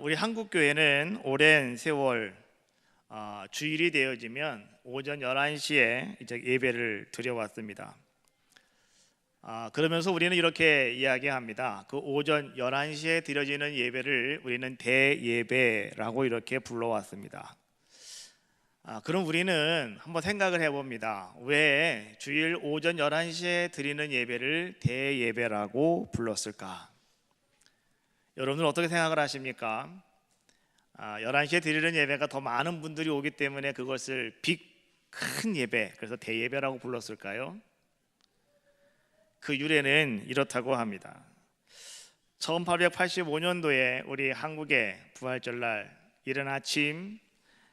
우리 한국 교회는 오랜 세월 주일이 되어지면 오전 11시에 이제 예배를 드려왔습니다. 그러면서 우리는 이렇게 이야기합니다. 그 오전 11시에 드려지는 예배를 우리는 대예배라고 이렇게 불러왔습니다. 그럼 우리는 한번 생각을 해봅니다. 왜 주일 오전 11시에 드리는 예배를 대예배라고 불렀을까? 여러분들 어떻게 생각을 하십니까? 11시에 드리는 예배가 더 많은 분들이 오기 때문에 그것을 큰 예배, 그래서 대예배라고 불렀을까요? 그 유래는 이렇다고 합니다. 1885년도에 우리 한국의 부활절날 이른 아침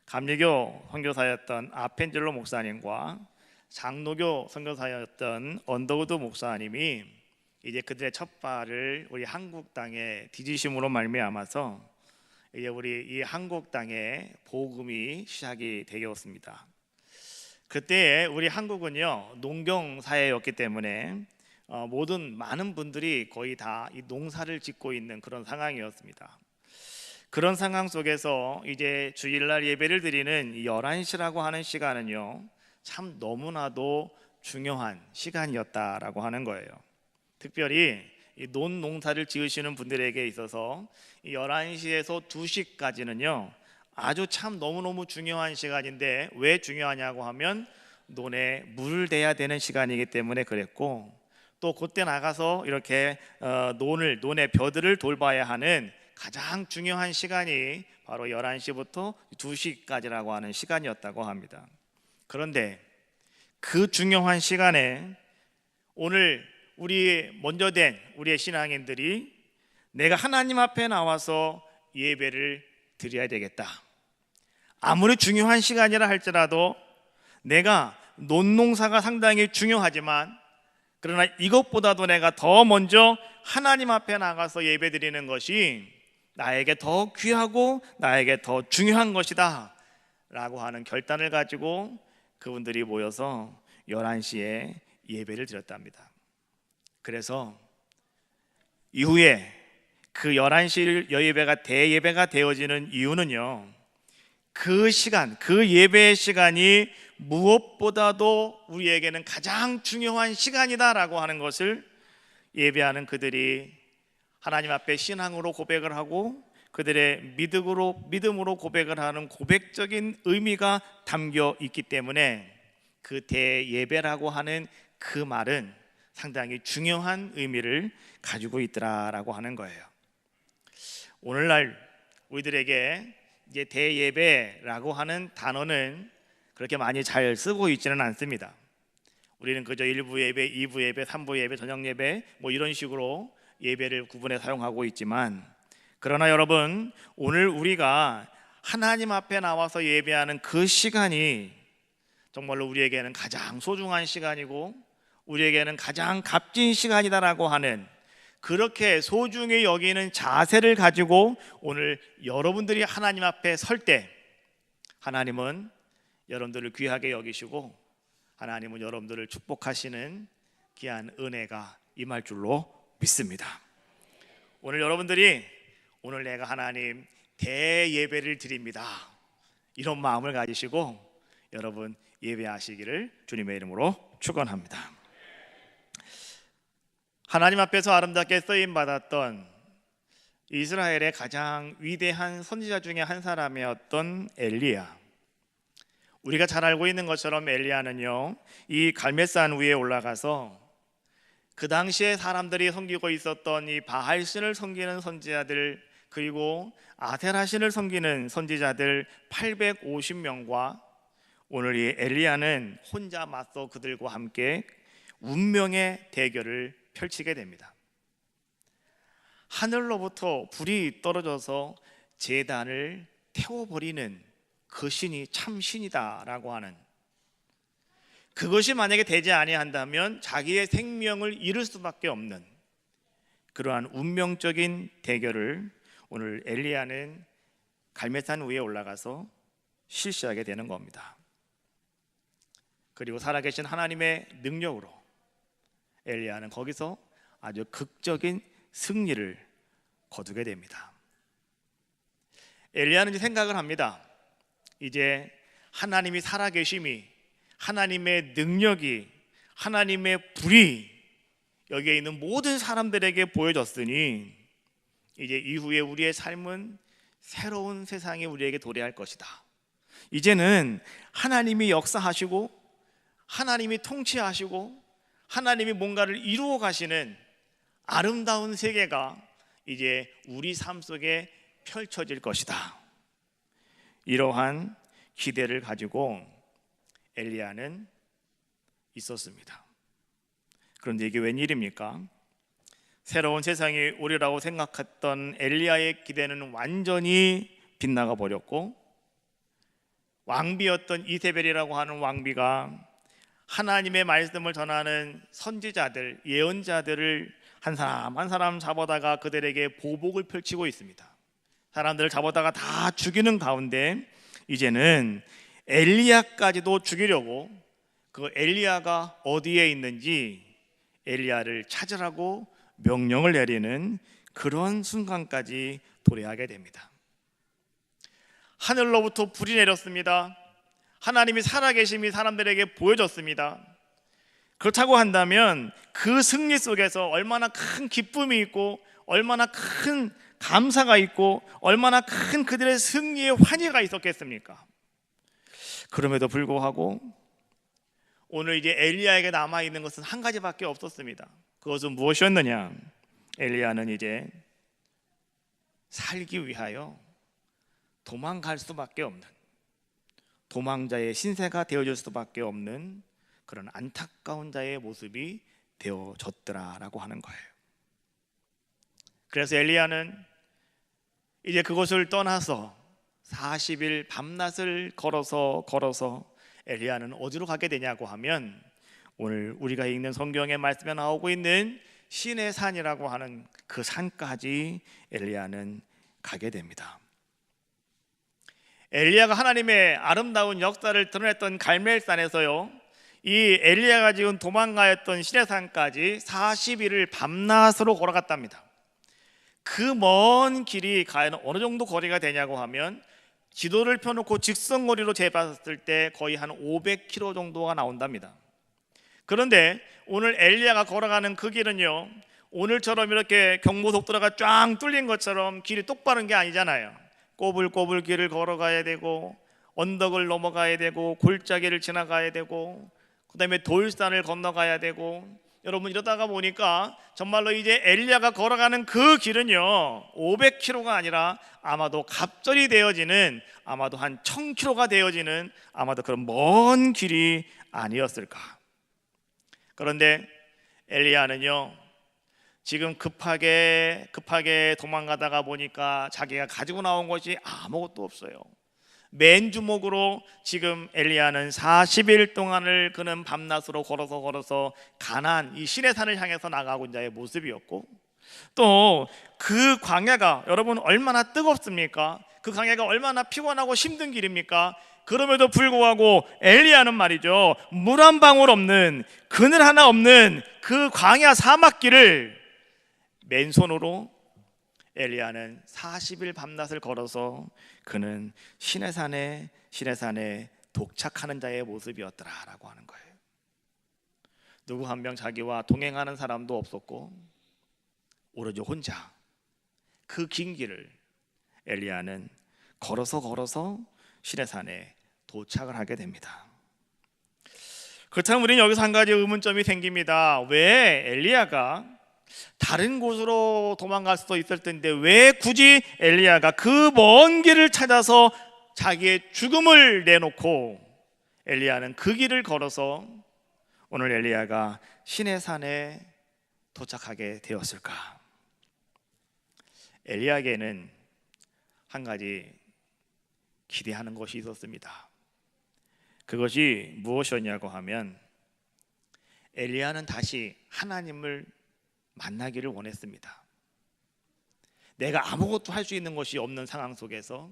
감리교 선교사였던 아펜젤로 목사님과 장로교 선교사였던 언더우드 목사님이 이제 그들의 첫 발을 우리 한국 땅에 디디심으로 말미암아서 이제 우리 이 한국 땅에 복음이 시작이 되었습니다. 그때 우리 한국은요 농경 사회였기 때문에 모든 많은 분들이 거의 다 이 농사를 짓고 있는 그런 상황이었습니다. 그런 상황 속에서 이제 주일날 예배를 드리는 11시라고 하는 시간은요 참 너무나도 중요한 시간이었다라고 하는 거예요. 특별히 이 농사를 지으시는 분들에게 있어서 이 11시에서 2시까지는요 아주 참 너무너무 중요한 시간인데, 왜 중요하냐고 하면 논에 물을 대야 되는 시간이기 때문에 그랬고, 또 그때 나가서 이렇게 논의 벼들을 돌봐야 하는 가장 중요한 시간이 바로 11시부터 2시까지라고 하는 시간이었다고 합니다. 그런데 그 중요한 시간에 오늘 먼저 된 우리의 신앙인들이 내가 하나님 앞에 나와서 예배를 드려야 되겠다. 아무리 중요한 시간이라 할지라도 내가 논농사가 상당히 중요하지만, 그러나 이것보다도 내가 더 먼저 하나님 앞에 나가서 예배 드리는 것이 나에게 더 귀하고 나에게 더 중요한 것이다 라고 하는 결단을 가지고 그분들이 모여서 11시에 예배를 드렸답니다. 그래서 이후에 그 11시 예배가 대예배가 되어지는 이유는요, 그 시간, 그 예배의 시간이 무엇보다도 우리에게는 가장 중요한 시간이다라고 하는 것을 예배하는 하나님 앞에 신앙으로 고백을 하고 그들의 믿음으로 고백을 하는 고백적인 의미가 담겨 있기 때문에 그 대예배라고 하는 그 말은 상당히 중요한 의미를 가지고 있더라라고 하는 거예요. 오늘날 우리들에게 이제 대예배라고 하는 단어는 그렇게 많이 잘 쓰고 있지는 않습니다. 우리는 그저 1부 예배, 2부 예배, 3부 예배, 저녁 예배 이런 식으로 예배를 구분해 사용하고 있지만, 그러나 여러분, 오늘 우리가 하나님 앞에 나와서 예배하는 그 시간이 정말로 우리에게는 가장 소중한 시간이고 우리에게는 가장 값진 시간이다라고 하는, 그렇게 소중히 여기는 자세를 가지고 오늘 여러분들이 하나님 앞에 설 때 하나님은 여러분들을 귀하게 여기시고 하나님은 여러분들을 축복하시는 귀한 은혜가 임할 줄로 믿습니다. 오늘 여러분들이 오늘 내가 하나님 대예배를 드립니다 이런 마음을 가지시고 여러분 예배하시기를 주님의 이름으로 축원합니다. 하나님 앞에서 아름답게 쓰임받았던 이스라엘의 가장 위대한 선지자 중에 한 사람이었던 엘리야. 우리가 잘 알고 있는 것처럼 엘리야는요 이 갈멜산 위에 올라가서 그 당시에 사람들이 섬기고 있었던 이 바알신을 섬기는 선지자들, 그리고 아세라신을 섬기는 선지자들 850명과 오늘 이 엘리야는 혼자 맞서 그들과 함께 운명의 대결을 펼치게 됩니다. 하늘로부터 불이 떨어져서 제단을 태워버리는 그 신이 참 신이다라고 하는, 그것이 만약에 되지 아니한다면 자기의 생명을 잃을 수밖에 없는 그러한 운명적인 대결을 오늘 엘리야는 갈멜산 위에 올라가서 실시하게 되는 겁니다. 그리고 살아계신 하나님의 능력으로 엘리야는 거기서 아주 극적인 승리를 거두게 됩니다. 엘리야는 이제 생각을 합니다. 이제 하나님이 살아계심이, 하나님의 능력이, 하나님의 불이 여기에 있는 모든 사람들에게 보여졌으니 이제 이후에 우리의 삶은 새로운 세상이 우리에게 도래할 것이다. 이제는 하나님이 역사하시고 하나님이 통치하시고 하나님이 뭔가를 이루어 가시는 아름다운 세계가 이제 우리 삶 속에 펼쳐질 것이다. 이러한 기대를 가지고 엘리야는 있었습니다. 그런데 이게 웬일입니까? 새로운 세상이 오리라고 생각했던 엘리야의 기대는 완전히 빗나가 버렸고, 왕비였던 이세벨이라고 하는 왕비가 하나님의 말씀을 전하는 선지자들, 예언자들을 한 사람 한 사람 잡아다가 그들에게 보복을 펼치고 있습니다. 사람들을 잡아다가 다 죽이는 가운데 이제는 엘리야까지도 죽이려고, 그 엘리야가 어디에 있는지 엘리야를 찾으라고 명령을 내리는 그런 순간까지 도래하게 됩니다. 하늘로부터 불이 내렸습니다. 하나님이 살아계심이 사람들에게 보여졌습니다. 그렇다고 한다면 그 승리 속에서 얼마나 큰 기쁨이 있고 얼마나 큰 감사가 있고 얼마나 큰 그들의 승리의 환희가 있었겠습니까? 그럼에도 불구하고 오늘 이제 엘리야에게 남아있는 것은 한 가지밖에 없었습니다. 그것은 무엇이었느냐? 엘리야는 이제 살기 위하여 도망갈 수밖에 없는, 도망자의 신세가 되어줄 수밖에 없는 그런 안타까운 자의 모습이 되어졌더라라고 하는 거예요. 그래서 엘리야는 이제 그곳을 떠나서 40일 밤낮을 걸어서 엘리야는 어디로 가게 되냐고 하면 오늘 우리가 읽는 성경의 말씀에 나오고 있는 신의 산이라고 하는 그 산까지 엘리야는 가게 됩니다. 엘리야가 하나님의 아름다운 역사를 드러냈던 갈멜산에서요, 이 엘리야가 지금 도망가였던 신의 산까지 40일을 밤낮으로 걸어갔답니다. 그 먼 길이 과연 어느 정도 거리가 되냐고 하면 지도를 펴놓고 직선거리로 재봤을 때 거의 한 500km 정도가 나온답니다. 그런데 오늘 엘리야가 걸어가는 그 길은요, 오늘처럼 이렇게 경부속도로가 쫙 뚫린 것처럼 길이 똑바른 게 아니잖아요. 꼬불꼬불 길을 걸어가야 되고 언덕을 넘어가야 되고 골짜기를 지나가야 되고 그 다음에 돌산을 건너가야 되고, 여러분 이러다가 보니까 정말로 이제 엘리야가 걸어가는 그 길은요 500km가 아니라 아마도 갑절이 되어지는, 아마도 한 1000km가 되어지는 아마도 그런 먼 길이 아니었을까. 그런데 엘리야는요 지금 급하게 도망가다가 보니까 자기가 가지고 나온 것이 아무것도 없어요. 맨주먹으로 지금 엘리야는 40일 동안을 그는 밤낮으로 걸어서 가나안 이 신의 산을 향해서 나가고 있는 자의 모습이었고, 또 그 광야가 여러분 얼마나 뜨겁습니까? 그 광야가 얼마나 피곤하고 힘든 길입니까? 그럼에도 불구하고 엘리야는 말이죠, 물 한 방울 없는, 그늘 하나 없는 그 광야 사막길을 맨손으로 엘리야는 40일 밤낮을 걸어서 그는 신의 산에 도착하는 자의 모습이었더라라고 하는 거예요. 누구 한 명 자기와 동행하는 사람도 없었고 오로지 혼자 그 긴 길을 엘리야는 걸어서 신의 산에 도착을 하게 됩니다. 그렇다면 우리는 여기서 한 가지 의문점이 생깁니다. 왜 엘리야가 다른 곳으로 도망갈 수도 있을 텐데 왜 굳이 엘리야가 그 먼 길을 찾아서 자기의 죽음을 내놓고 엘리야는 그 길을 걸어서 오늘 엘리야가 신의 산에 도착하게 되었을까? 엘리야에게는 한 가지 기대하는 것이 있었습니다. 그것이 무엇이었냐고 하면 엘리야는 다시 하나님을 만나기를 원했습니다. 내가 아무것도 할 수 있는 것이 없는 상황 속에서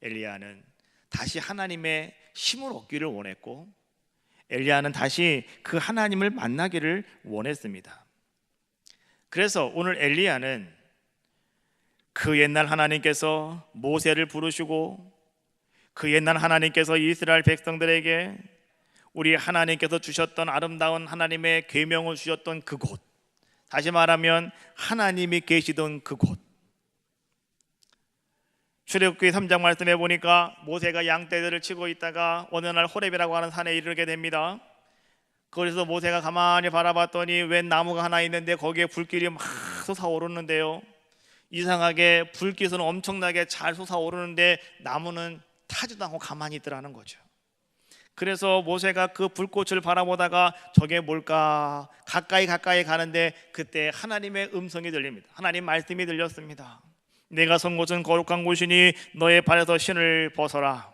엘리야는 다시 하나님의 힘을 얻기를 원했고, 엘리야는 다시 그 하나님을 만나기를 원했습니다. 그래서 오늘 엘리야는 그 옛날 하나님께서 모세를 부르시고 그 옛날 하나님께서 이스라엘 백성들에게 우리 하나님께서 주셨던 아름다운 하나님의 계명을 주셨던 그곳, 다시 말하면 하나님이 계시던 그곳. 출애굽기 3장 말씀해 보니까 모세가 양떼들을 치고 있다가 어느 날 호렙이라고 하는 산에 이르게 됩니다. 거기서 모세가 가만히 바라봤더니 웬 나무가 하나 있는데 거기에 불길이 막 솟아오르는데요, 이상하게 불빛은 엄청나게 잘 솟아오르는데 나무는 타지도 않고 가만히 있더라는 거죠. 그래서 모세가 그 불꽃을 바라보다가 저게 뭘까 가까이 가는데 그때 하나님의 음성이 들립니다. 하나님 말씀이 들렸습니다. 내가 선 곳은 거룩한 곳이니 너의 발에서 신을 벗어라.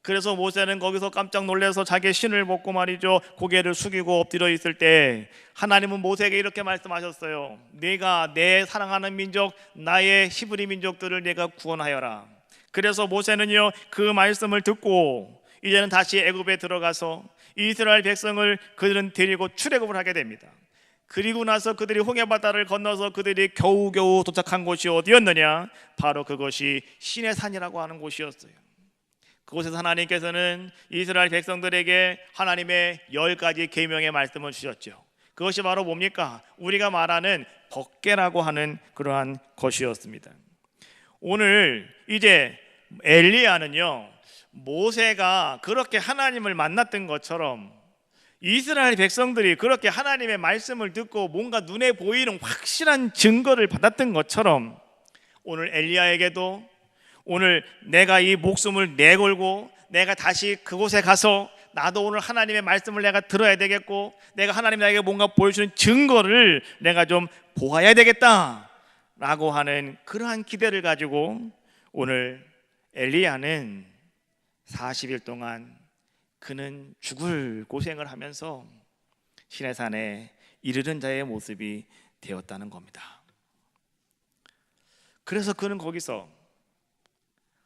그래서 모세는 거기서 깜짝 놀라서 자기 신을 벗고 말이죠, 고개를 숙이고 엎드려 있을 때 하나님은 모세에게 이렇게 말씀하셨어요. 내가 내 사랑하는 민족 나의 히브리 민족들을 내가 구원하여라. 그래서 모세는요 그 말씀을 듣고 이제는 다시 애굽에 들어가서 이스라엘 백성을 그들은 데리고 출애굽을 하게 됩니다. 그리고 나서 그들이 홍해바다를 건너서 그들이 겨우겨우 도착한 곳이 어디였느냐, 바로 그것이 시내산이라고 하는 곳이었어요. 그곳에서 하나님께서는 이스라엘 백성들에게 하나님의 10가지 계명의 말씀을 주셨죠. 그것이 바로 뭡니까? 우리가 말하는 법궤라고 하는 그러한 것이었습니다. 오늘 이제 엘리야는요 모세가 그렇게 하나님을 만났던 것처럼 이스라엘 백성들이 그렇게 하나님의 말씀을 듣고 뭔가 눈에 보이는 확실한 증거를 받았던 것처럼 오늘 엘리야에게도 오늘 내가 이 목숨을 내걸고 내가 다시 그곳에 가서 나도 오늘 하나님의 말씀을 내가 들어야 되겠고 내가 하나님 나에게 뭔가 보여주는 증거를 내가 좀 보아야 되겠다라고 하는 그러한 기대를 가지고 오늘 엘리야는 40일 동안 그는 죽을 고생을 하면서 시내산에 이르는 자의 모습이 되었다는 겁니다. 그래서 그는 거기서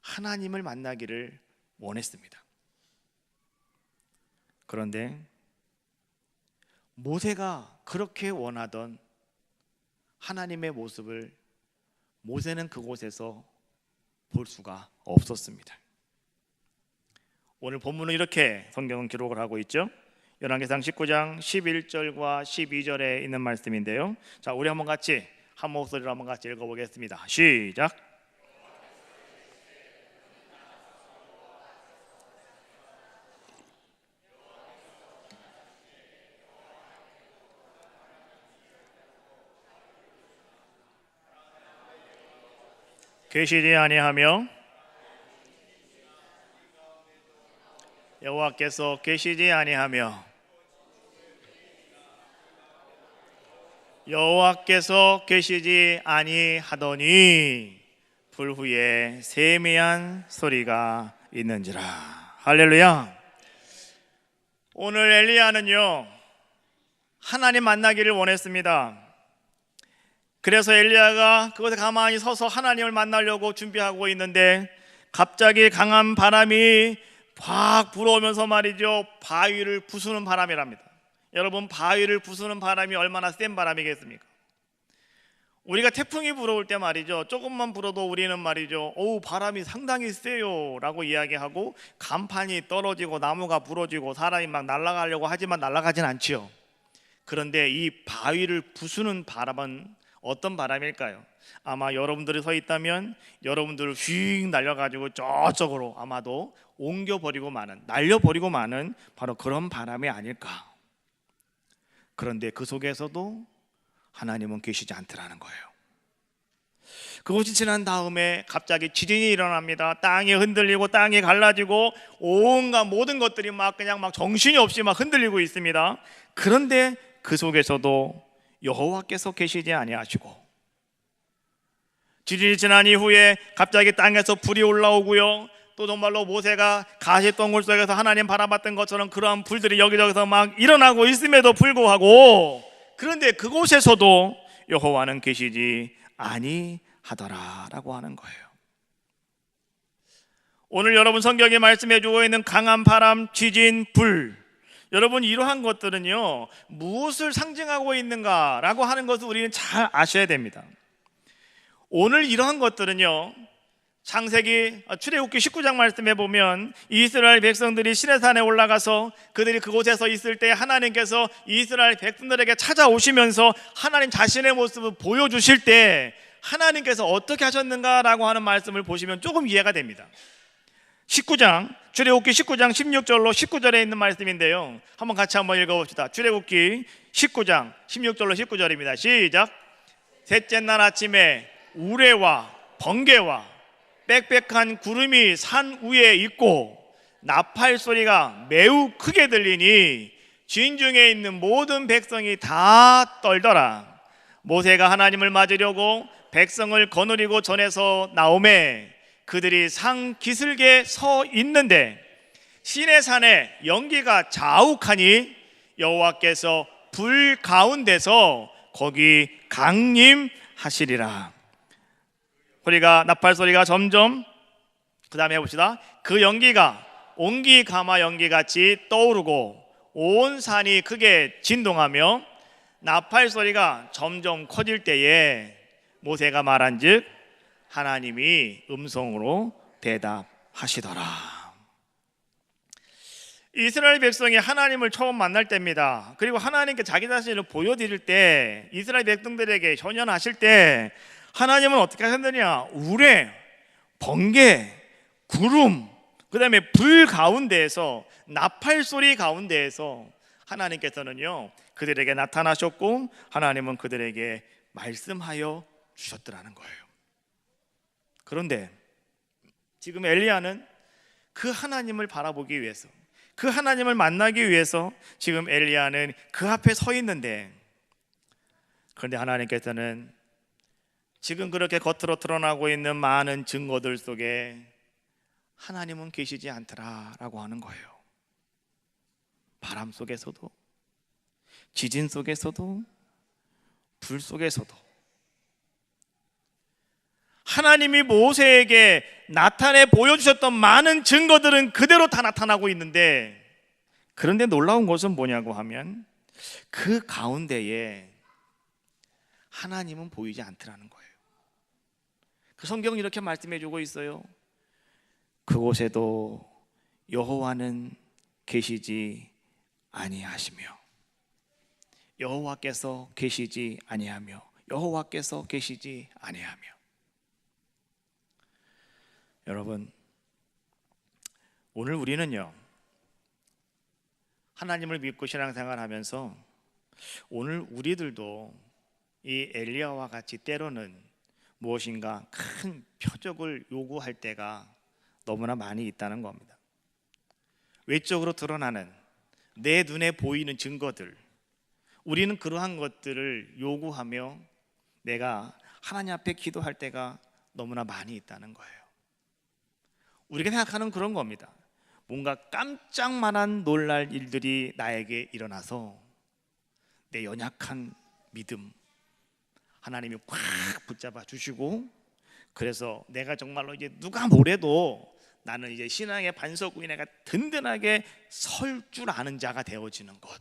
하나님을 만나기를 원했습니다. 그런데 모세가 그렇게 원하던 하나님의 모습을 모세는 그곳에서 볼 수가 없었습니다. 오늘 본문은 이렇게 성경은 기록을 하고 있죠. 열왕기상 19장 11절과 12절에 있는 말씀인데요. 자, 우리 한번 같이 한 목소리로 한번 같이 읽어보겠습니다. 시작. 계시지 아니하며 여호와께서 계시지 아니하며 여호와께서 계시지 아니하더니 불 후에 세미한 소리가 있는지라. 할렐루야. 오늘 엘리야는요 하나님 만나기를 원했습니다. 그래서 엘리야가 그곳에 가만히 서서 하나님을 만나려고 준비하고 있는데 갑자기 강한 바람이 확 불어오면서 말이죠 바위를 부수는 바람이랍니다. 여러분, 바위를 부수는 바람이 얼마나 센 바람이겠습니까? 우리가 태풍이 불어올 때 말이죠 조금만 불어도 우리는 말이죠 바람이 상당히 세요 라고 이야기하고 간판이 떨어지고 나무가 부러지고 사람이 막 날아가려고 하지만 날아가진 않지요. 그런데 이 바위를 부수는 바람은 어떤 바람일까요? 아마 여러분들이 서 있다면 여러분들을 휙 날려가지고 저쪽으로 아마도 옮겨버리고 마는, 날려버리고 마는 바로 그런 바람이 아닐까. 그런데 그 속에서도 하나님은 계시지 않더라는 거예요. 그것이 지난 다음에 갑자기 지진이 일어납니다. 땅이 흔들리고 땅이 갈라지고 온갖 모든 것들이 막 그냥 막 정신이 없이 막 흔들리고 있습니다. 그런데 그 속에서도 여호와께서 계시지 아니하시고 지진이 지난 이후에 갑자기 땅에서 불이 올라오고요 또 정말로 모세가 가시덩굴 속에서 하나님 바라봤던 것처럼 그러한 불들이 여기저기서 막 일어나고 있음에도 불구하고 그런데 그곳에서도 여호와는 계시지 아니하더라라고 하는 거예요. 오늘 여러분 성경이 말씀해 주고 있는 강한 바람, 지진, 불, 여러분 이러한 것들은요 무엇을 상징하고 있는가라고 하는 것을 우리는 잘 아셔야 됩니다. 오늘 이러한 것들은요, 출애굽기 19장 말씀에 보면 이스라엘 백성들이 시내산에 올라가서 그들이 그곳에서 있을 때 하나님께서 이스라엘 백성들에게 찾아오시면서 하나님 자신의 모습을 보여주실 때 하나님께서 어떻게 하셨는가라고 하는 말씀을 보시면 조금 이해가 됩니다. 출애굽기 19장 16절로 19절에 있는 말씀인데요, 한번 같이 읽어봅시다. 출애굽기 19장 16절로 19절입니다. 시작. 셋째 날 아침에 우레와 번개와 빽빽한 구름이 산 위에 있고 나팔 소리가 매우 크게 들리니 진중에 있는 모든 백성이 다 떨더라. 모세가 하나님을 맞으려고 백성을 거느리고 전에서 나오매 그들이 산 기슭에 서 있는데 시내산에 연기가 자욱하니 여호와께서 불 가운데서 거기 강림하시리라. 나팔 소리가 점점, 그 다음에 해봅시다. 그 연기가 온기 가마 연기같이 떠오르고 온 산이 크게 진동하며 나팔 소리가 점점 커질 때에 모세가 말한즉 하나님이 음성으로 대답하시더라. 이스라엘 백성이 하나님을 처음 만날 때입니다. 그리고 하나님께 자기 자신을 보여드릴 때, 이스라엘 백성들에게 현현하실 때 하나님은 어떻게 하셨느냐? 우레, 번개, 구름, 그 다음에 불 가운데에서, 나팔 소리 가운데에서 하나님께서는요 그들에게 나타나셨고 하나님은 그들에게 말씀하여 주셨더라는 거예요. 그런데 지금 엘리야는 그 하나님을 바라보기 위해서, 그 하나님을 만나기 위해서 지금 엘리야는 그 앞에 서 있는데, 그런데 하나님께서는 지금 그렇게 겉으로 드러나고 있는 많은 증거들 속에 하나님은 계시지 않더라라고 하는 거예요. 바람 속에서도, 지진 속에서도, 불 속에서도 하나님이 모세에게 나타내 보여주셨던 많은 증거들은 그대로 다 나타나고 있는데, 그런데 놀라운 것은 뭐냐고 하면 그 가운데에 하나님은 보이지 않더라는 거예요. 그 성경은 이렇게 말씀해 주고 있어요. 그곳에도 여호와는 계시지 아니하시며, 여호와께서 계시지 아니하며, 여호와께서 계시지 아니하며. 여러분, 오늘 우리는요 하나님을 믿고 신앙생활하면서 오늘 우리들도 이 엘리야와 같이 때로는 무엇인가 큰 표적을 요구할 때가 너무나 많이 있다는 겁니다. 외적으로 드러나는 내 눈에 보이는 증거들, 우리는 그러한 것들을 요구하며 내가 하나님 앞에 기도할 때가 너무나 많이 있다는 거예요. 우리가 생각하는 그런 겁니다. 뭔가 깜짝만한 놀랄 일들이 나에게 일어나서 내 연약한 믿음 하나님이 꽉 붙잡아 주시고, 그래서 내가 정말로 이제 누가 뭐래도 나는 이제 신앙의 반석 위에 내가 든든하게 설 줄 아는 자가 되어지는 것,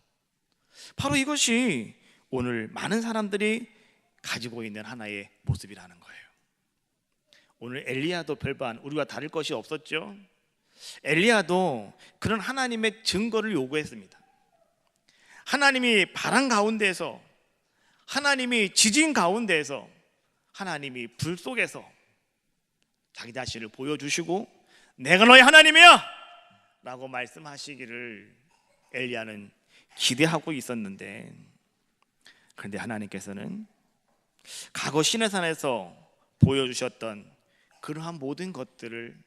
바로 이것이 오늘 많은 사람들이 가지고 있는 하나의 모습이라는 거예요. 오늘 엘리야도 별반 우리와 다를 것이 없었죠. 엘리야도 그런 하나님의 증거를 요구했습니다. 하나님이 바람 가운데에서, 하나님이 지진 가운데에서, 하나님이 불 속에서 자기 자신을 보여주시고 내가 너의 하나님이야 라고 말씀하시기를 엘리야는 기대하고 있었는데, 그런데 하나님께서는 과거 시내산에서 보여주셨던 그러한 모든 것들을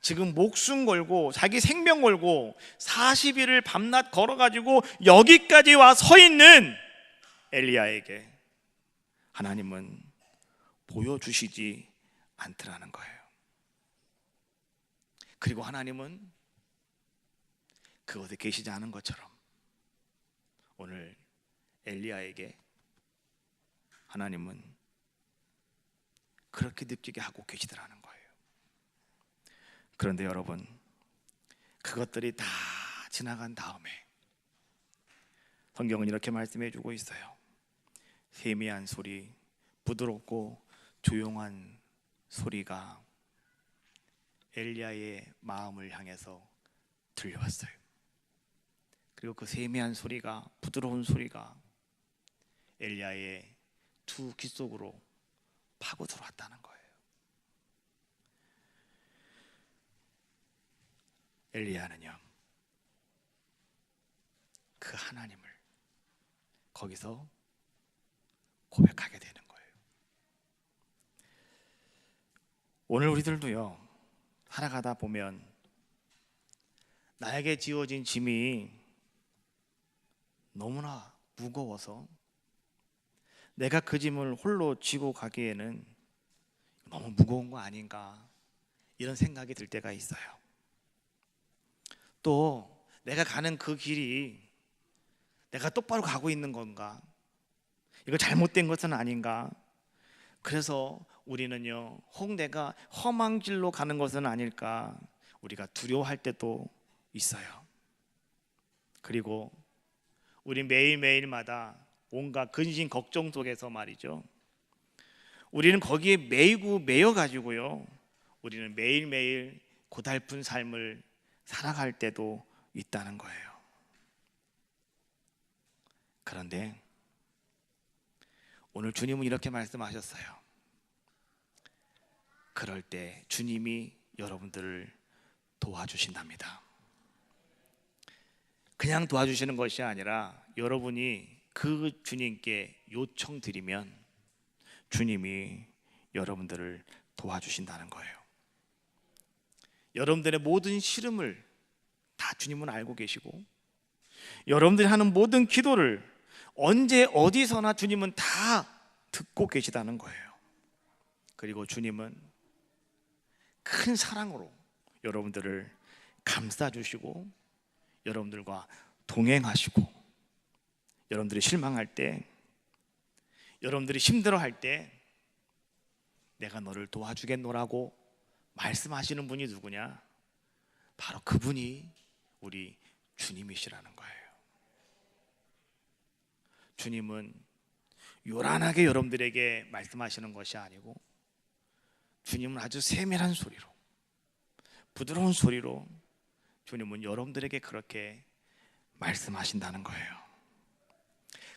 지금 목숨 걸고 자기 생명 걸고 40일을 밤낮 걸어가지고 여기까지 와 서 있는 엘리야에게 하나님은 보여주시지 않더라는 거예요. 그리고 하나님은 그곳에 계시지 않은 것처럼 오늘 엘리야에게 하나님은 그렇게 느끼게 하고 계시더라는 거예요. 그런데 여러분, 그것들이 다 지나간 다음에 성경은 이렇게 말씀해 주고 있어요. 세미한 소리, 부드럽고 조용한 소리가 엘리야의 마음을 향해서 들려왔어요. 그리고 그 세미한 소리가, 부드러운 소리가 엘리야의 두 귀 속으로 파고 들어왔다는 거예요. 엘리야는요, 그 하나님을 거기서 고백하게 되는 거예요. 오늘 우리들도요, 살아가다 보면 나에게 지어진 짐이 너무나 무거워서 내가 그 짐을 홀로 지고 가기에는 너무 무거운 거 아닌가, 이런 생각이 들 때가 있어요. 또 내가 가는 그 길이 내가 똑바로 가고 있는 건가, 이거 잘못된 것은 아닌가. 그래서 우리는요, 혹 내가 험한 길로 가는 것은 아닐까, 우리가 두려워할 때도 있어요. 그리고 우리 매일매일마다 온갖 근심 걱정 속에서 말이죠, 우리는 거기에 매여 가지고요, 우리는 매일매일 고달픈 삶을 살아갈 때도 있다는 거예요. 그런데 오늘 주님은 이렇게 말씀하셨어요. 그럴 때 주님이 여러분들을 도와주신답니다. 그냥 도와주시는 것이 아니라 여러분이 그 주님께 요청드리면 주님이 여러분들을 도와주신다는 거예요. 여러분들의 모든 시름을 다 주님은 알고 계시고, 여러분들이 하는 모든 기도를 언제 어디서나 주님은 다 듣고 계시다는 거예요. 그리고 주님은 큰 사랑으로 여러분들을 감싸주시고 여러분들과 동행하시고, 여러분들이 실망할 때, 여러분들이 힘들어할 때 내가 너를 도와주겠노라고 말씀하시는 분이 누구냐? 바로 그분이 우리 주님이시라는 거예요. 주님은 요란하게 여러분들에게 말씀하시는 것이 아니고, 주님은 아주 세밀한 소리로, 부드러운 소리로 주님은 여러분들에게 그렇게 말씀하신다는 거예요.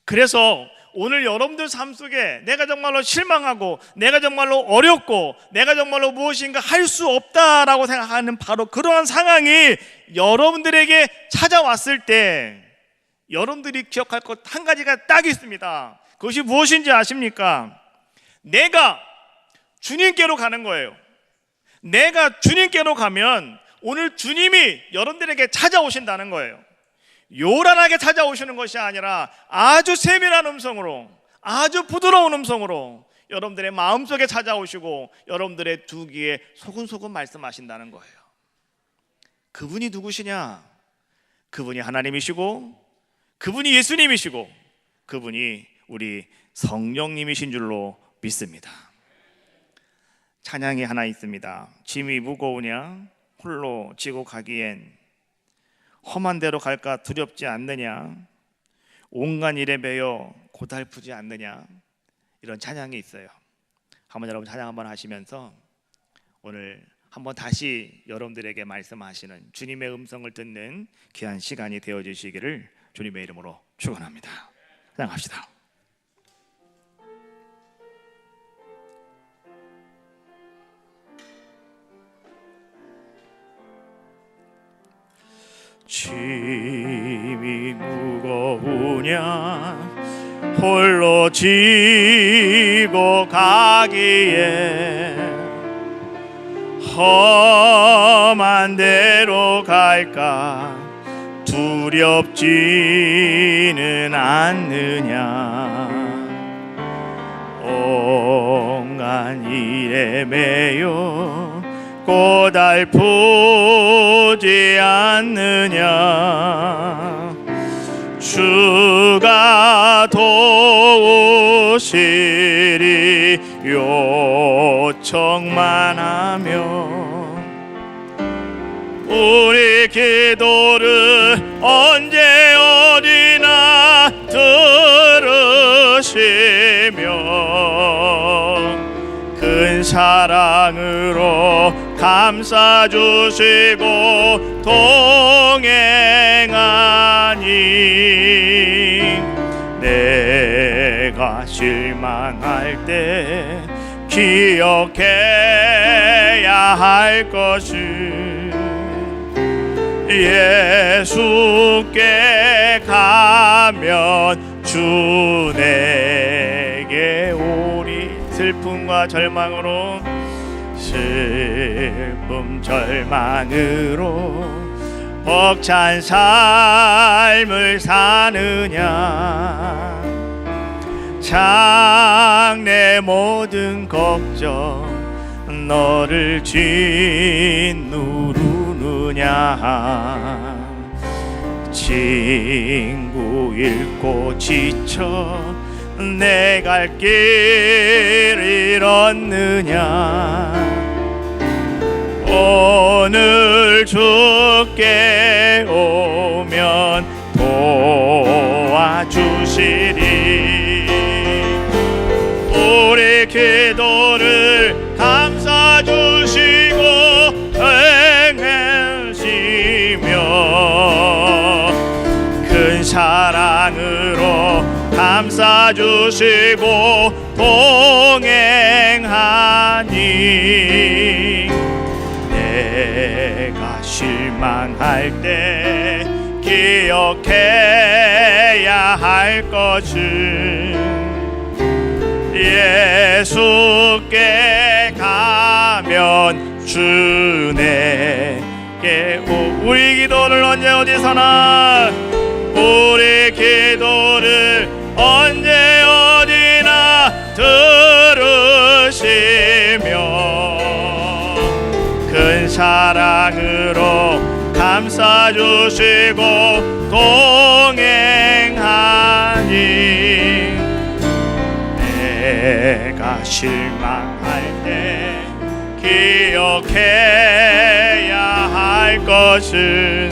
그래서 오늘 여러분들 삶 속에 내가 정말로 실망하고, 내가 정말로 어렵고, 내가 정말로 무엇인가 할 수 없다라고 생각하는 바로 그러한 상황이 여러분들에게 찾아왔을 때 여러분들이 기억할 것 한 가지가 딱 있습니다. 그것이 무엇인지 아십니까? 내가 주님께로 가는 거예요. 내가 주님께로 가면 오늘 주님이 여러분들에게 찾아오신다는 거예요. 요란하게 찾아오시는 것이 아니라 아주 세밀한 음성으로, 아주 부드러운 음성으로 여러분들의 마음속에 찾아오시고 여러분들의 두 귀에 소근소근 말씀하신다는 거예요. 그분이 누구시냐? 그분이 하나님이시고, 그분이 예수님이시고, 그분이 우리 성령님이신 줄로 믿습니다. 찬양이 하나 있습니다. 짐이 무거우냐? 홀로 지고 가기엔 험한 데로 갈까 두렵지 않느냐? 온갖 일에 매여 고달프지 않느냐? 이런 찬양이 있어요. 한번 여러분 찬양 한번 하시면서 오늘 한번 다시 여러분들에게 말씀하시는 주님의 음성을 듣는 귀한 시간이 되어주시기를 주님의 이름으로 축원합니다. 찬양합시다. 짐이 무거우냐 홀로 지고 가기에 험한 데로 갈까 두렵지는 않느냐 온갖 일에 매여 고달프지 않느냐 주가 도우시리 요청만 하면 우리 기도를 언제 어디나 들으시며 사랑으로 감싸주시고 동행하니 내가 실망할 때 기억해야 할 것은 예수께 가면 주 내게 오리. 슬픔과 절망으로 슬픔 절망으로 벅찬 삶을 사느냐 장래 모든 걱정 너를 짓누르느냐 친구 잃고 지쳐 내 갈 길 잃었느냐 오늘 주께 오면 도와주시리 우리 기도를 감싸주시고 행하시며 큰 사랑으로 감싸주시고 동행하니 내가 실망할 때 기억해야 할 것은 예수께 가면 주 내게 우리 기도를 언제 어디서나 우리 기도를 언제 어디나 들으시며 큰 사랑으로 감싸주시고 동행하니 내가 실망할 때 기억해야 할 것은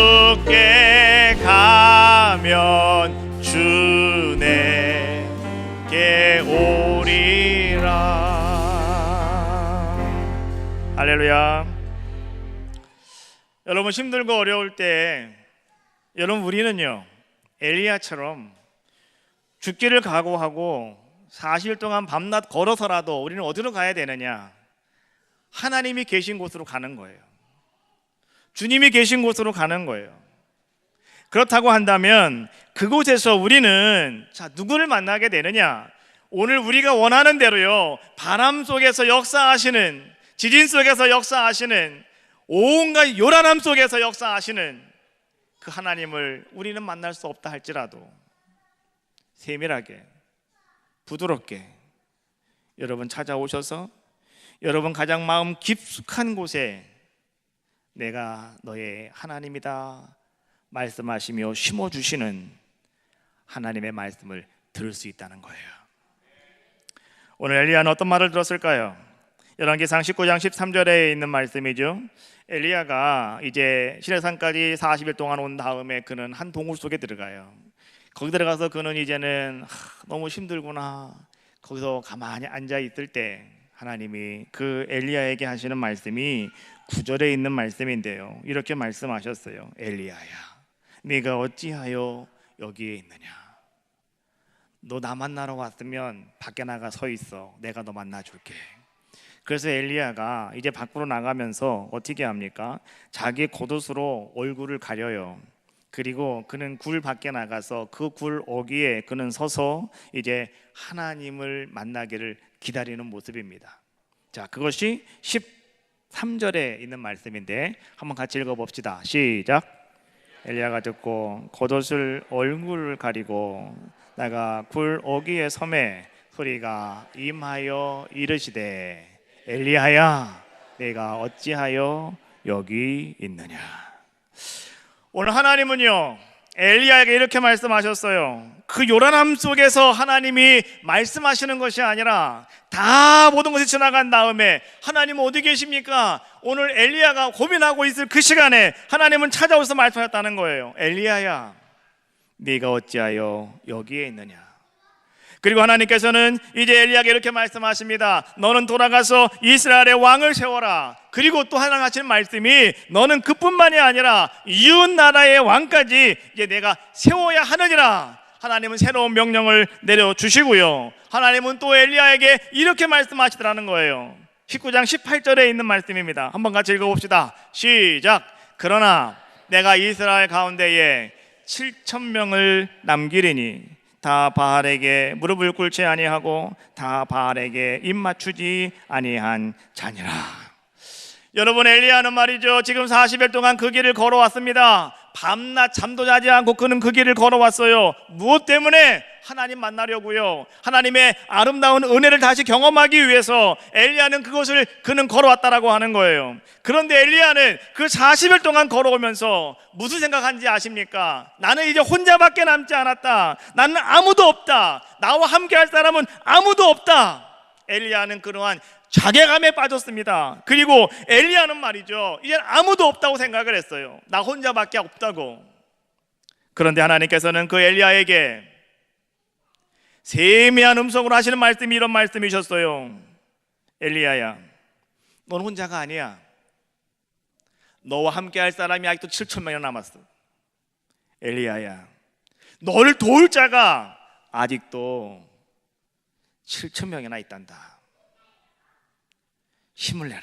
예수께 가면 주 내게 오리라. 할렐루야. 여러분 힘들고 어려울 때 여러분 우리는요 엘리야처럼 죽기를 각오하고 40일 동안 밤낮 걸어서라도 우리는 어디로 가야 되느냐? 하나님이 계신 곳으로 가는 거예요. 주님이 계신 곳으로 가는 거예요. 그렇다고 한다면 그곳에서 우리는 누구를 만나게 되느냐? 오늘 우리가 원하는 대로요 바람 속에서 역사하시는 지진 속에서 역사하시는 온갖 요란함 속에서 역사하시는 그 하나님을 우리는 만날 수 없다 할지라도 세밀하게 부드럽게 여러분 찾아오셔서 여러분 가장 마음 깊숙한 곳에 내가 너의 하나님이다 말씀하시며 심어주시는 하나님의 말씀을 들을 수 있다는 거예요. 오늘 엘리야는 어떤 말을 들었을까요? 열왕기상 19장 13절에 있는 말씀이죠. 엘리야가 이제 시내산까지 40일 동안 온 다음에 그는 한 동굴 속에 들어가요. 거기 들어가서 그는 이제는 너무 힘들구나 거기서 가만히 앉아 있을 때 하나님이 그 엘리야에게 하시는 말씀이 9절에 있는 말씀인데요 이렇게 말씀하셨어요. 엘리야야 네가 어찌하여 여기에 있느냐? 너 나 만나러 왔으면 밖에 나가 서 있어. 내가 너 만나줄게. 그래서 엘리야가 이제 밖으로 나가면서 어떻게 합니까? 자기 겉옷으로 얼굴을 가려요. 그리고 그는 굴 밖에 나가서 그 굴 어귀에 그는 서서 이제 하나님을 만나기를 기다리는 모습입니다. 자, 그것이 13절에 있는 말씀인데 한번 같이 읽어봅시다. 시작. 엘리야가 듣고 겉옷을 얼굴을 가리고 나가 굴 어귀에 섬에 소리가 임하여 이르시되 엘리야야 내가 어찌하여 여기 있느냐? 오늘 하나님은요 엘리야에게 이렇게 말씀하셨어요. 그 요란함 속에서 하나님이 말씀하시는 것이 아니라 다 모든 것이 지나간 다음에 하나님은 어디 계십니까? 오늘 엘리야가 고민하고 있을 그 시간에 하나님은 찾아오셔서 말씀하셨다는 거예요. 엘리야야 네가 어찌하여 여기에 있느냐? 그리고 하나님께서는 이제 엘리야에게 이렇게 말씀하십니다. 너는 돌아가서 이스라엘의 왕을 세워라. 그리고 또 하나 하시는 말씀이 너는 그뿐만이 아니라 이웃 나라의 왕까지 이제 내가 세워야 하느니라. 하나님은 새로운 명령을 내려주시고요, 하나님은 또 엘리야에게 이렇게 말씀하시더라는 거예요. 19장 18절에 있는 말씀입니다. 한번 같이 읽어봅시다. 시작. 그러나 내가 이스라엘 가운데에 7,000명을 남기리니 다 바알에게 무릎을 꿇지 아니하고 다 바알에게 입 맞추지 아니한 자니라. 여러분, 엘리야는 말이죠, 지금 40일 동안 그 길을 걸어왔습니다. 밤낮 잠도 자지 않고 그는 그 길을 걸어왔어요. 무엇 때문에? 하나님 만나려고요. 하나님의 아름다운 은혜를 다시 경험하기 위해서 엘리야는 그것을 그는 걸어왔다라고 하는 거예요. 그런데 엘리야는 그 40일 동안 걸어오면서 무슨 생각하는지 아십니까? 나는 이제 혼자밖에 남지 않았다. 나는 아무도 없다. 나와 함께 할 사람은 아무도 없다. 엘리야는 그러한 자괴감에 빠졌습니다. 그리고 엘리야는 말이죠, 이제 아무도 없다고 생각을 했어요. 나 혼자밖에 없다고. 그런데 하나님께서는 그 엘리야에게 세미한 음성으로 하시는 말씀이 이런 말씀이셨어요. 엘리야야, 넌 혼자가 아니야. 너와 함께 할 사람이 아직도 7,000명이나 남았어. 엘리야야, 너를 도울 자가 아직도 7,000명이나 있단다. 힘을 내라.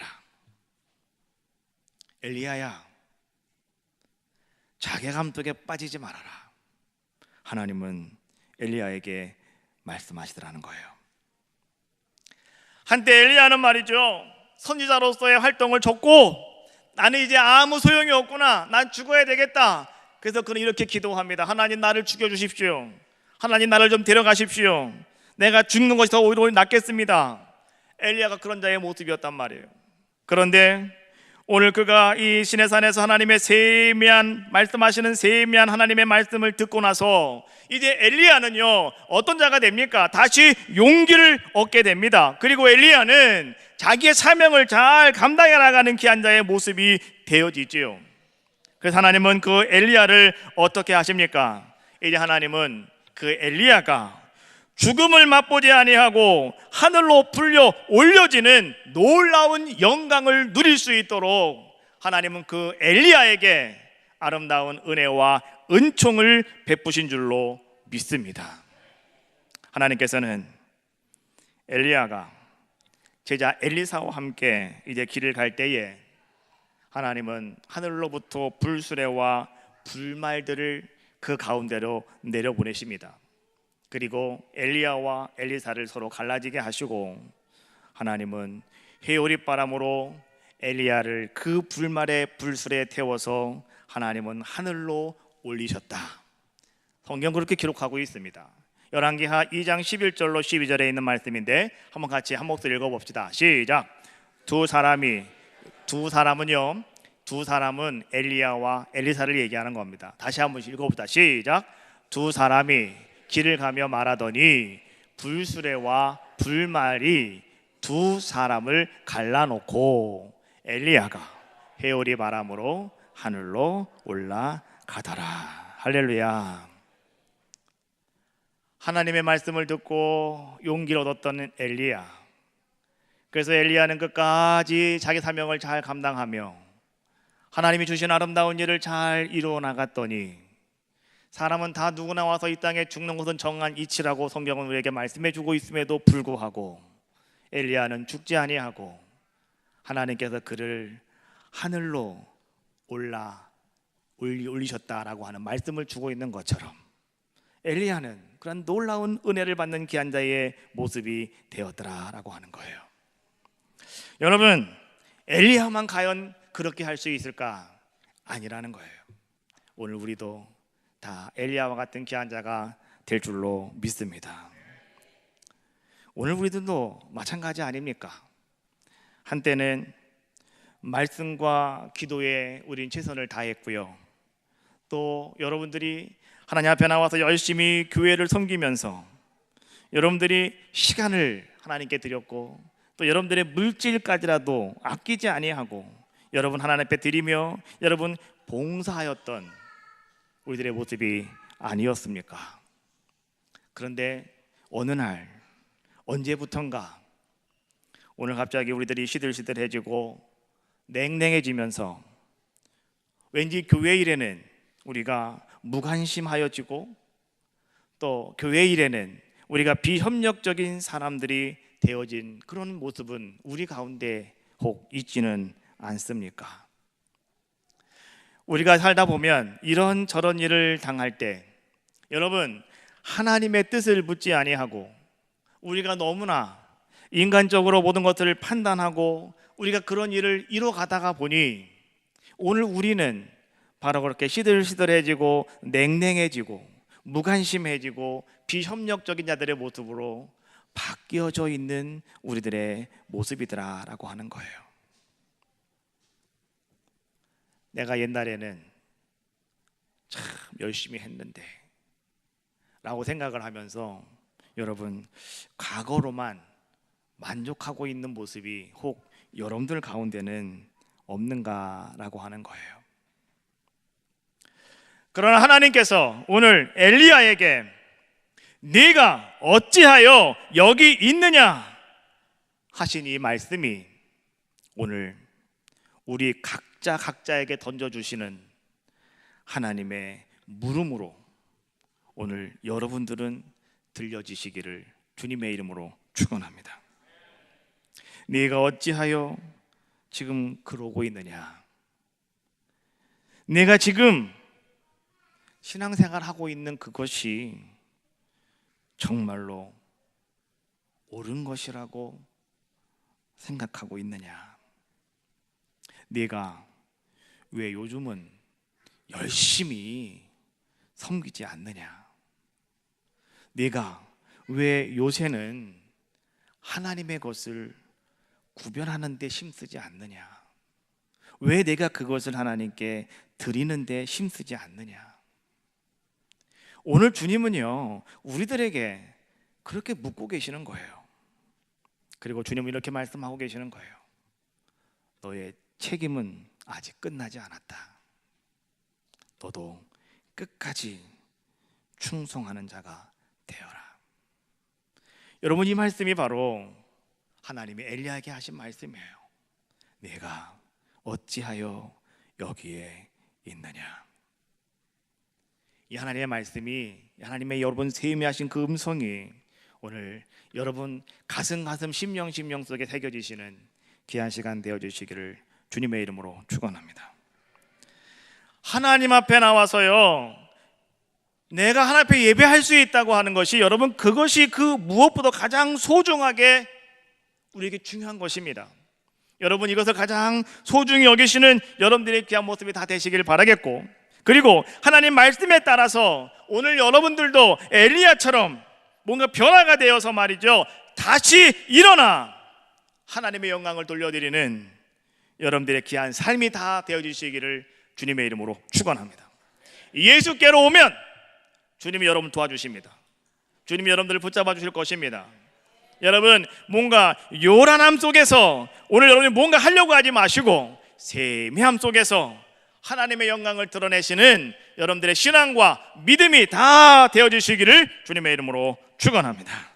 엘리야야, 자괴감 속에 빠지지 말아라. 하나님은 엘리야에게 말씀하시더라는 거예요. 한때 엘리야는 말이죠, 선지자로서의 활동을 접고 나는 이제 아무 소용이 없구나, 난 죽어야 되겠다. 그래서 그는 이렇게 기도합니다. 하나님, 나를 죽여주십시오. 하나님, 나를 좀 데려가십시오. 내가 죽는 것이 더 오히려 낫겠습니다. 엘리야가 그런 자의 모습이었단 말이에요. 그런데 오늘 그가 이 시내산에서 하나님의 세미한 말씀하시는 세미한 하나님의 말씀을 듣고 나서 이제 엘리야는요, 어떤 자가 됩니까? 다시 용기를 얻게 됩니다. 그리고 엘리야는 자기의 사명을 잘 감당해 나가는 귀한 자의 모습이 되어지지요. 그래서 하나님은 그 엘리야를 어떻게 하십니까? 이제 하나님은 그 엘리야가 죽음을 맛보지 아니하고 하늘로 풀려 올려지는 놀라운 영광을 누릴 수 있도록 하나님은 그 엘리야에게 아름다운 은혜와 은총을 베푸신 줄로 믿습니다. 하나님께서는 엘리야가 제자 엘리사와 함께 이제 길을 갈 때에 하나님은 하늘로부터 불수레와 불말들을 그 가운데로 내려보내십니다. 그리고 엘리야와 엘리사를 서로 갈라지게 하시고 하나님은 회오리바람으로 엘리야를 그 불말의 불술에 태워서 하나님은 하늘로 올리셨다. 성경 그렇게 기록하고 있습니다. 열왕기하 2장 11절로 12절에 있는 말씀인데 한번 같이 한 목소리 읽어봅시다. 시작. 두 사람은 엘리야와 엘리사를 얘기하는 겁니다. 다시 한번 읽어봅시다. 시작. 두 사람이 길을 가며 말하더니 불수레와 불말이 두 사람을 갈라놓고 엘리야가 회오리 바람으로 하늘로 올라가더라. 할렐루야. 하나님의 말씀을 듣고 용기를 얻었던 엘리야. 그래서 엘리야는 끝까지 자기 사명을 잘 감당하며 하나님이 주신 아름다운 일을 잘 이루어 나갔더니 사람은 다 누구나 와서 이 땅에 죽는 것은 정한 이치라고 성경은 우리에게 말씀해 주고 있음에도 불구하고 엘리야는 죽지 아니하고 하나님께서 그를 하늘로 올리셨다라고 하는 말씀을 주고 있는 것처럼 엘리야는 그런 놀라운 은혜를 받는 귀한 자의 모습이 되었더라라고 하는 거예요. 여러분, 엘리야만 과연 그렇게 할 수 있을까? 아니라는 거예요. 오늘 우리도 다 엘리야와 같은 귀한 자가 될 줄로 믿습니다. 오늘 우리들도 마찬가지 아닙니까? 한때는 말씀과 기도에 우린 최선을 다했고요, 또 여러분들이 하나님 앞에 나와서 열심히 교회를 섬기면서 여러분들이 시간을 하나님께 드렸고 또 여러분들의 물질까지라도 아끼지 아니하고 여러분 하나님 앞에 드리며 여러분 봉사하였던 우리들의 모습이 아니었습니까? 그런데 어느 날 언제부턴가 오늘 갑자기 우리들이 시들시들해지고 냉랭해지면서 왠지 교회 일에는 우리가 무관심하여지고 또 교회 일에는 우리가 비협력적인 사람들이 되어진 그런 모습은 우리 가운데 혹 있지는 않습니까? 우리가 살다 보면 이런저런 일을 당할 때 여러분, 하나님의 뜻을 묻지 아니하고 우리가 너무나 인간적으로 모든 것들을 판단하고 우리가 그런 일을 이뤄가다가 보니 오늘 우리는 바로 그렇게 시들시들해지고 냉랭해지고 무관심해지고 비협력적인 자들의 모습으로 바뀌어져 있는 우리들의 모습이더라라고 하는 거예요. 내가 옛날에는 참 열심히 했는데 라고 생각을 하면서 여러분, 과거로만 만족하고 있는 모습이 혹 여러분들 가운데는 없는가라고 하는 거예요. 그러나 하나님께서 오늘 엘리야에게 네가 어찌하여 여기 있느냐 하신 이 말씀이 오늘 우리 각자에게 던져주시는 하나님의 물음으로 오늘 여러분들은 들려지시기를 주님의 이름으로 축원합니다. 네가 어찌하여 지금 그러고 있느냐? 내가 지금 신앙생활하고 있는 그것이 정말로 옳은 것이라고 생각하고 있느냐? 네가 왜 요즘은 열심히 섬기지 않느냐? 네가 왜 요새는 하나님의 것을 구별하는 데 힘쓰지 않느냐? 왜 내가 그것을 하나님께 드리는 데 힘쓰지 않느냐? 오늘 주님은요, 우리들에게 그렇게 묻고 계시는 거예요. 그리고 주님은 이렇게 말씀하고 계시는 거예요. 너의 책임은 아직 끝나지 않았다. 너도 끝까지 충성하는 자가 되어라. 여러분, 이 말씀이 바로 하나님이 엘리야에게 하신 말씀이에요. 내가 어찌하여 여기에 있느냐? 이 하나님의 말씀이, 하나님의 여러분 세미하신 그 음성이 오늘 여러분 가슴 심령 속에 새겨지시는 귀한 시간 되어주시기를 주님의 이름으로 축원합니다. 하나님 앞에 나와서요, 내가 하나님 앞에 예배할 수 있다고 하는 것이 여러분, 그것이 그 무엇보다 가장 소중하게 우리에게 중요한 것입니다. 여러분, 이것을 가장 소중히 여기시는 여러분들의 귀한 모습이 다 되시길 바라겠고, 그리고 하나님 말씀에 따라서 오늘 여러분들도 엘리야처럼 뭔가 변화가 되어서 말이죠, 다시 일어나 하나님의 영광을 돌려드리는 여러분들의 귀한 삶이 다 되어주시기를 주님의 이름으로 축원합니다. 예수께로 오면 주님이 여러분 도와주십니다. 주님이 여러분들을 붙잡아 주실 것입니다. 여러분, 뭔가 요란함 속에서 오늘 여러분이 뭔가 하려고 하지 마시고 세미함 속에서 하나님의 영광을 드러내시는 여러분들의 신앙과 믿음이 다 되어주시기를 주님의 이름으로 축원합니다.